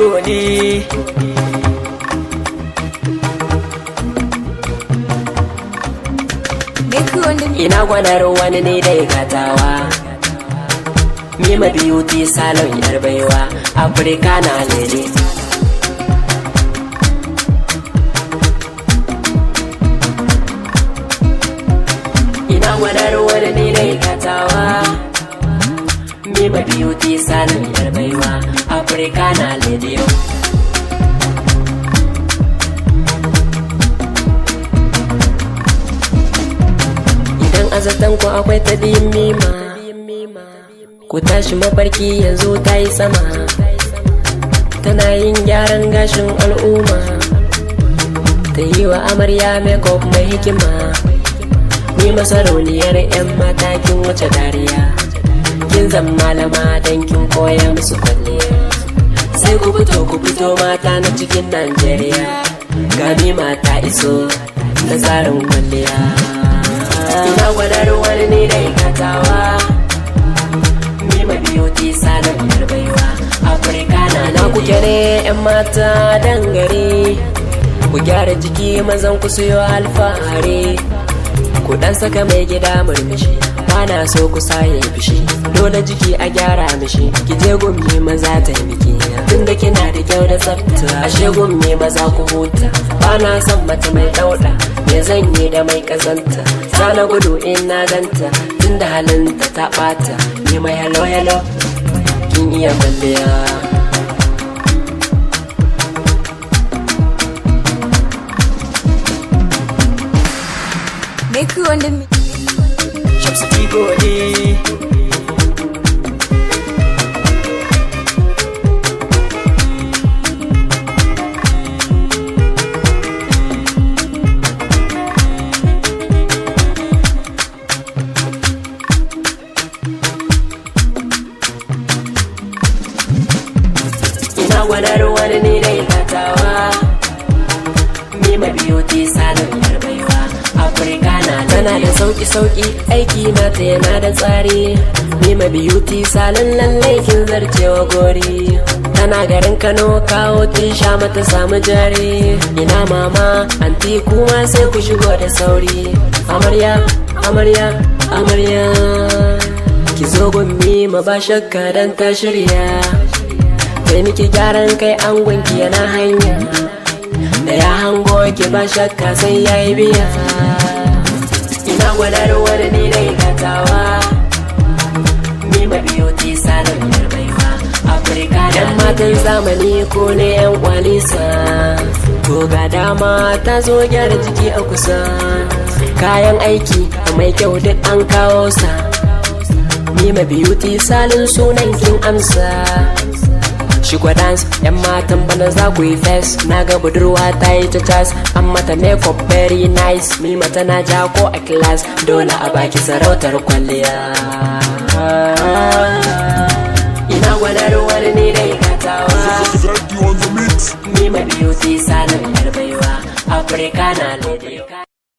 jigo ne. Ina gwanar wani ne da ya gatawa, Mima Beauty salon yar baiwa, Afirka na lele. Ina gwanar wani ne da ya gatawa, Mima Beauty salon yar baiwa, Afirka na lele. Azatan ku akwai ta biyun Mima, ku tashi mafarki yanzu ta yi sama, tana yin gyaran gashin al'umma, ta yi wa amarya makeup mai hikima. Mima sarauniyar 'yan mata kin wuce dariya, kin zama malama don kin koya musu kwalliya. Sai ku fito mata na cikin Najeriya, ga Mima ta iso da tsarin kwalliya. Ina gwadar wani ne da ikatawa, Mima Beauty salon yar baiwa, Afirka na kuke ne 'yan mata dangare, ku gyara jiki mazan ku siyo alfahari, ku dan saka mai gida murmushi, bana so ku saye fishi, dole jiki a gyara mishi, ki je gummi maza ta yi miki, tunda kina da kyau da tsafta, ashe gummi maza ku huta, bana son mata mai dauda, me zan yi da mai kazanta, sana gudu in na ganta, tunda halinta ta bata, ni mai hello hello kin iya kwalliya. Make you on the Shamsu jigo ne. Gwanar wani ne da ikatawa, Mima Beauty salon yar baiwa, Afirka na tana da sauki aiki nata yana da tsari. Mima Beauty salon lallai kin zarcewa gori, tana garin Kano kawo tun sha mata samu jari. Ina mama anti kuma sai ku shigo da sauri, amarya amarya amarya, ki zo gun Mima ba shakka dan ta shirya, sai miki gyaran kai angonki yana hanya, da ya hango ki ba shakka sai ya yi biya. Ina gwanar wani ne da ikatawa, Mima Beauty salon yar baiwa, Afirka na matan zamani ko ne 'yan kwalisa, to ga dama ta zo gyara jiki a kusa, kayan aiki mai kyau duk an kawo sa. Mima Beauty salon sunan kin amsa, Shigo dance, 'yan matan bana za ku yi fes, na ga budurwa ta yi ta cas, an mata makeup very nice, Mima tana ja ko a class, dole a baki sarautar kwalliya. Ina gwanar wani ne da ikatawa, Mima Beauty salon yar baiwa, Afirka na lede.